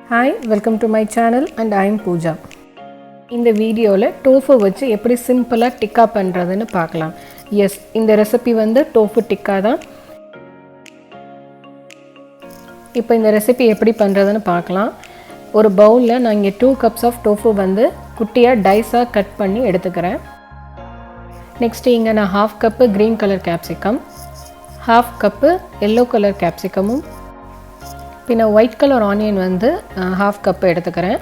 Hi, welcome to my channel and I am Pooja. இந்த வீடியோல tofu வச்சு எப்படி சிம்பிளா டிக்கா பண்றதுன்னு பார்க்கலாம். எஸ், இந்த ரெசிபி வந்து tofu tikka தான். இப்போ இந்த ரெசிபி எப்படி பண்றதுன்னு பார்க்கலாம். ஒரு பவுல்ல நான் இங்க 2 cups of tofu வந்து குட்டியா டைஸா கட் பண்ணி எடுத்துக்கறேன். நெக்ஸ்ட் இங்க நான் 1/2 cup green color capsicum, 1/2 cup yellow color capsicum, பின்ன ஒயிட் கலர் ஆனியன் வந்து 1/2 cup எடுத்துக்கிறேன்.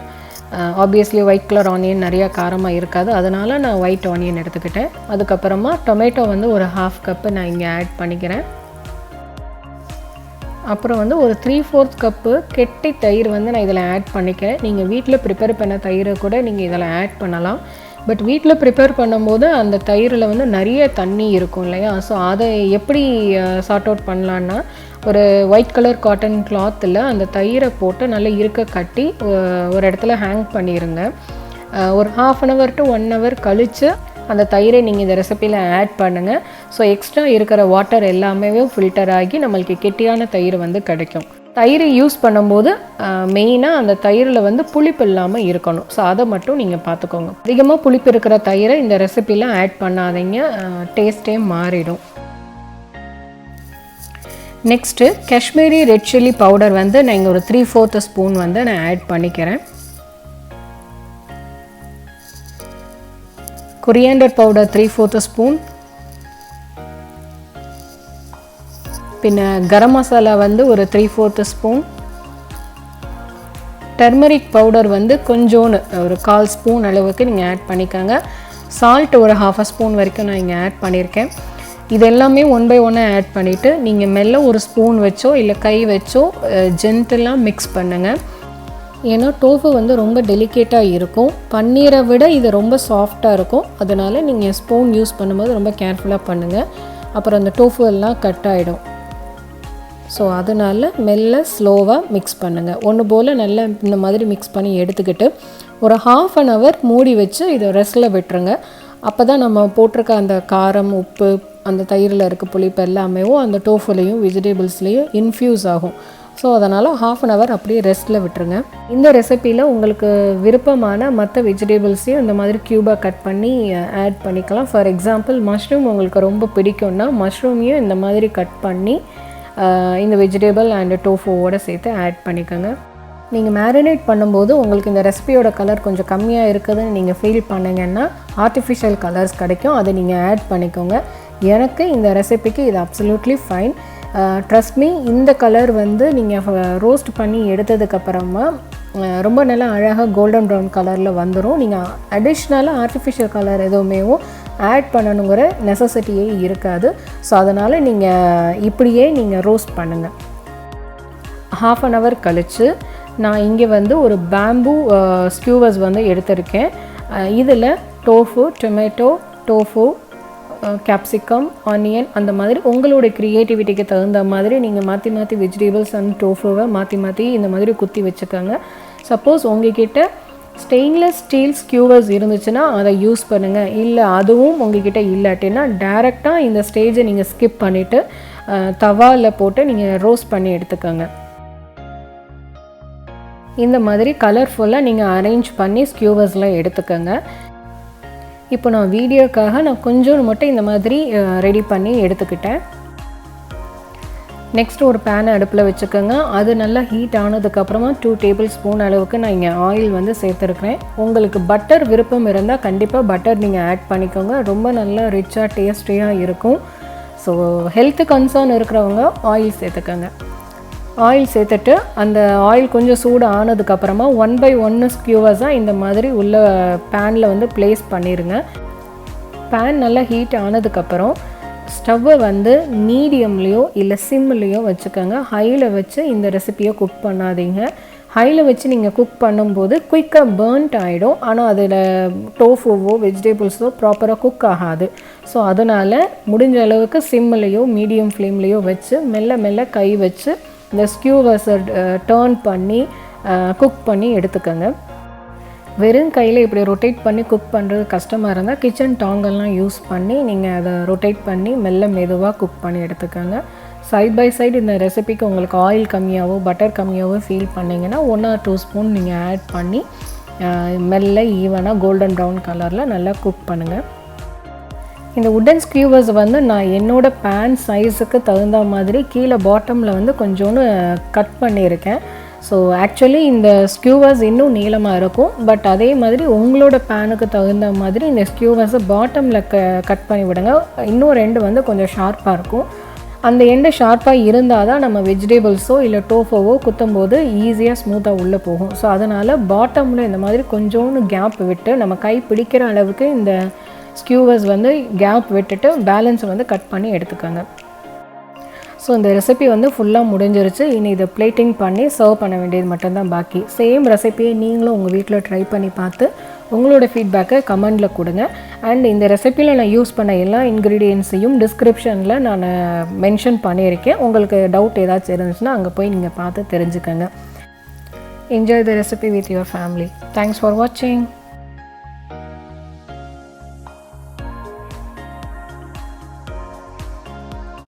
ஆப்வியஸ்லி ஒயிட் கலர் ஆனியன் நிறையா காரமாக இருக்காது, அதனால் நான் ஒயிட் ஆனியன் எடுத்துக்கிட்டேன். அதுக்கப்புறமா டொமேட்டோ வந்து ஒரு 1/2 cup நான் இங்கே ஆட் பண்ணிக்கிறேன். அப்புறம் வந்து ஒரு 3/4 cup கெட்டி தயிர் வந்து நான் இதில் ஆட் பண்ணிக்கிறேன். நீங்கள் வீட்டில் ப்ரிப்பேர் பண்ண தயிரை கூட நீங்கள் இதில் ஆட் பண்ணலாம். பட் வீட்டில் ப்ரிப்பேர் பண்ணும்போது அந்த தயிரில் வந்து நிறைய தண்ணி இருக்கும் இல்லையா, ஸோ அதை எப்படி சார்ட் அவுட் பண்ணலான்னா, ஒரு ஒயிட் கலர் காட்டன் கிளாத்தில் அந்த தயிரை போட்டு நல்லா இருக்க கட்டி ஒரு இடத்துல ஹேங் பண்ணிடுங்க. ஒரு 1/2 hour to 1 hour கழித்து அந்த தயிரை நீங்கள் இந்த ரெசிப்பியில் ஆட் பண்ணுங்கள். ஸோ எக்ஸ்ட்ரா இருக்கிற வாட்டர் எல்லாமே ஃபில்டர் ஆகி நம்மளுக்கு கெட்டியான தயிர் வந்து கிடைக்கும். தயிர் யூஸ் பண்ணும்போது மெயினாக அந்த தயிரில் வந்து புளிப்பு இல்லாமல் இருக்கணும். ஸோ அதை மட்டும் நீங்கள் பார்த்துக்கோங்க. அதிகமாக புளிப்பு இருக்கிற தயிரை இந்த ரெசிப்பியில் ஆட் பண்ணாதீங்க, டேஸ்ட்டே மாறிடும். Next Kashmiri red chilli powder வந்து நான் இங்கே ஒரு 3/4 ஸ்பூன் வந்து நான் ஆட் பண்ணிக்கிறேன். கொரியாண்டர் பவுடர் 3/4 ஸ்பூன், பின்ன கரம் மசாலா வந்து ஒரு 3/4 ஸ்பூன், டர்மரிக் பவுடர் வந்து கொஞ்சோன்னு ஒரு 1/4 ஸ்பூன் அளவுக்கு நீங்கள் ஆட் பண்ணிக்கோங்க. சால்ட் ஒரு 1/2 ஸ்பூன் வரைக்கும் நான் இங்கே ஆட் பண்ணியிருக்கேன். இது எல்லாமே 1 by 1 ஆட் பண்ணிவிட்டு நீங்கள் மெல்ல ஒரு ஸ்பூன் வச்சோ இல்லை கை வச்சோ ஜென்டலாக மிக்ஸ் பண்ணுங்கள். ஏன்னா டோஃபு வந்து ரொம்ப டெலிகேட்டாக இருக்கும், பன்னீரை விட இது ரொம்ப சாஃப்டாக இருக்கும். அதனால் நீங்கள் ஸ்பூன் யூஸ் பண்ணும்போது ரொம்ப கேர்ஃபுல்லாக பண்ணுங்கள், அப்புறம் அந்த டோஃபு எல்லாம் கட் ஆகிடும். ஸோ அதனால் மெல்ல ஸ்லோவாக மிக்ஸ் பண்ணுங்கள். ஒன்று போல் நல்லா இந்த மாதிரி மிக்ஸ் பண்ணி எடுத்துக்கிட்டு ஒரு 1/2 hour மூடி வச்சு இதை ரெஸ்ட்டில் விட்டுருங்க. அப்போ தான் நம்ம போட்டிருக்க அந்த காரம், உப்பு, அந்த தயிரில் இருக்க புளிப்பு எல்லாமே அந்த டோஃபுலையும் வெஜிடபிள்ஸ்லேயும் இன்ஃப்யூஸ் ஆகும். ஸோ அதனால் 1/2 hour அப்படியே ரெஸ்ட்டில் விட்டுருங்க. இந்த ரெசிப்பியில் உங்களுக்கு விருப்பமான மற்ற வெஜிடபிள்ஸையும் இந்த மாதிரி க்யூபாக கட் பண்ணி ஆட் பண்ணிக்கலாம். ஃபார் எக்ஸாம்பிள் மஷ்ரூம் உங்களுக்கு ரொம்ப பிடிக்கும்னா மஷ்ரூமையும் இந்த மாதிரி கட் பண்ணி இந்த வெஜிடபிள் அண்ட் டோஃபுவோடு சேர்த்து ஆட் பண்ணிக்கோங்க. நீங்கள் மேரினேட் பண்ணும்போது உங்களுக்கு இந்த ரெசிபியோட கலர் கொஞ்சம் கம்மியாக இருக்குதுன்னு நீங்கள் ஃபீல் பண்ணிங்கன்னா ஆர்டிஃபிஷியல் கலர்ஸ் கிடைக்கும், அதை நீங்கள் ஆட் பண்ணிக்கோங்க. எனக்கு இந்த ரெசிபிக்கு இது அப்சல்யூட்லி ஃபைன். ட்ரஸ்ட் மீ, இந்த கலர் வந்து நீங்கள் ரோஸ்ட் பண்ணி எடுத்ததுக்கப்புறமா ரொம்ப நல்லா அழகாக கோல்டன் ப்ரௌன் கலரில் வந்துடும். நீங்கள் அடிஷ்னலாக ஆர்டிஃபிஷியல் கலர் எதுவுமே ஆட் பண்ணணுங்கிற நெசசிட்டியே இருக்காது. ஸோ அதனால் நீங்கள் இப்படியே நீங்கள் ரோஸ்ட் பண்ணுங்கள். 1/2 hour கழித்து நான் இங்கே வந்து ஒரு பேம்பூ ஸ்கியூவர்ஸ் வந்து எடுத்திருக்கேன். இதில் tofu, tomato, tofu, capsicum, onion, அந்த மாதிரி உங்களோட க்ரியேட்டிவிட்டிக்கு தகுந்த மாதிரி நீங்கள் மாற்றி மாற்றி வெஜிடபிள்ஸ் அண்ட் டோஃபுவை மாற்றி மாற்றி இந்த மாதிரி குத்தி வச்சுக்கோங்க. சப்போஸ் உங்ககிட்ட ஸ்டெயின்லெஸ் ஸ்டீல் ஸ்கியூவர்ஸ் இருந்துச்சுன்னா அதை யூஸ் பண்ணுங்கள். இல்லை அதுவும் உங்ககிட்ட இல்லாட்டின்னா டேரெக்டாக இந்த ஸ்டேஜை நீங்கள் ஸ்கிப் பண்ணிவிட்டு தவாவில் போட்டு நீங்கள் ரோஸ்ட் பண்ணி எடுத்துக்கோங்க. இந்த மாதிரி கலர்ஃபுல்லாக நீங்கள் அரேஞ்ச் பண்ணி ஸ்கியூவர்ஸ்லாம் எடுத்துக்கோங்க. இப்போ நான் வீடியோக்காக நான் கொஞ்சம் மட்டும் இந்த மாதிரி ரெடி பண்ணி எடுத்துக்கிட்டேன். நெக்ஸ்ட் ஒரு பேனை அடுப்பில் வச்சுக்கோங்க. அது நல்லா ஹீட் ஆனதுக்கப்புறமா 2 tablespoon அளவுக்கு நான் இங்கே ஆயில் வந்து சேர்த்துருக்குறேன். உங்களுக்கு பட்டர் விருப்பம் இருந்தால் கண்டிப்பாக பட்டர் நீங்கள் ஆட் பண்ணிக்கோங்க, ரொம்ப நல்லா ரிச்சாக டேஸ்டியாக இருக்கும். ஸோ ஹெல்த்து கன்சர்ன் இருக்கிறவங்க ஆயில் சேர்த்துக்கோங்க. ஆயில் சேர்த்துட்டு அந்த ஆயில் கொஞ்சம் சூடு ஆனதுக்கப்புறமா 1 by 1 ஸ்கியூவர்ஸாக இந்த மாதிரி உள்ள பேனில் வந்து ப்ளேஸ் பண்ணிடுங்க. பேன் நல்லா ஹீட் ஆனதுக்கப்புறம் ஸ்டவ்வை வந்து மீடியம்லேயோ இல்லை சிம்லேயோ வச்சுக்கோங்க. ஹையில் வச்சு இந்த ரெசிப்பியை குக் பண்ணாதீங்க. ஹையில் வச்சு நீங்கள் குக் பண்ணும்போது குயிக்காக பேர்ன்ட் ஆகிடும், ஆனால் அதில் டோஃபுவோ வெஜிடபிள்ஸோ ப்ராப்பராக குக் ஆகாது. ஸோ அதனால் முடிஞ்ச அளவுக்கு சிம்லேயோ மீடியம் ஃப்ளேம்லேயோ வச்சு மெல்ல மெல்ல கை வச்சு இந்த ஸ்கியூவர்ஸை டர்ன் பண்ணி குக் பண்ணி எடுத்துக்கோங்க. வெறும் கையில் இப்படி ரொட்டேட் பண்ணி குக் பண்ணுறது கஷ்டமாக இருந்தால் கிச்சன் டாங்கெல்லாம் யூஸ் பண்ணி நீங்கள் அதை ரொட்டேட் பண்ணி மெல்ல மெதுவாக குக் பண்ணி எடுத்துக்கோங்க. சைட் பை சைடு இந்த ரெசிபிக்கு உங்களுக்கு ஆயில் கம்மியாகவோ பட்டர் கம்மியாகவோ ஃபீல் பண்ணிங்கன்னா 1 or 2 ஸ்பூன் நீங்கள் ஆட் பண்ணி மெல்ல ஈவனாக கோல்டன் ப்ரௌன் கலரில் நல்லா குக் பண்ணுங்கள். இந்த வுடன் ஸ்கியூவர்ஸ் வந்து நான் என்னோடய பேன் சைஸுக்கு தகுந்த மாதிரி கீழே பாட்டமில் வந்து கொஞ்சோன்னு கட் பண்ணியிருக்கேன். ஸோ ஆக்சுவலி இந்த ஸ்கியூவர்ஸ் இன்னும் நீளமாக இருக்கும். பட் அதே மாதிரி உங்களோட பேனுக்கு தகுந்த மாதிரி இந்த ஸ்கியூவர்ஸை பாட்டமில் கட் பண்ணி விடுங்க. இன்னும் 2 வந்து கொஞ்சம் ஷார்ப்பாக இருக்கும். அந்த எண்டு ஷார்ப்பாக இருந்தால் தான் நம்ம வெஜிடபிள்ஸோ இல்லை டோஃபோவோ குத்தும்போது ஈஸியாக ஸ்மூத்தாக உள்ளே போகும். ஸோ அதனால் பாட்டமில் இந்த மாதிரி கொஞ்சோன்னு கேப் விட்டு நம்ம கை பிடிக்கிற அளவுக்கு இந்த ஸ்கியூவர்ஸ் வந்து கேப் விட்டுட்டு பேலன்ஸை வந்து கட் பண்ணி எடுத்துக்கோங்க. ஸோ இந்த ரெசிபி வந்து ஃபுல்லாக முடிஞ்சிருச்சு. இனி இதை பிளேட்டிங் பண்ணி சர்வ் பண்ண வேண்டியது மட்டும்தான் பாக்கி. சேம் ரெசிபியை நீங்களும் உங்கள் வீட்டில் ட்ரை பண்ணி பார்த்து உங்களோட ஃபீட்பேக்கை கமெண்டில் கொடுங்க. அண்ட் இந்த ரெசிப்பியில் நான் யூஸ் பண்ண எல்லா இன்க்ரீடியன்ஸையும் டிஸ்கிரிப்ஷனில் நான் மென்ஷன் பண்ணியிருக்கேன். உங்களுக்கு டவுட் ஏதாச்சும் இருந்துச்சுன்னா அங்கே போய் நீங்கள் பார்த்து தெரிஞ்சுக்கோங்க. Enjoy the recipe with your family. Thanks for வாட்சிங்.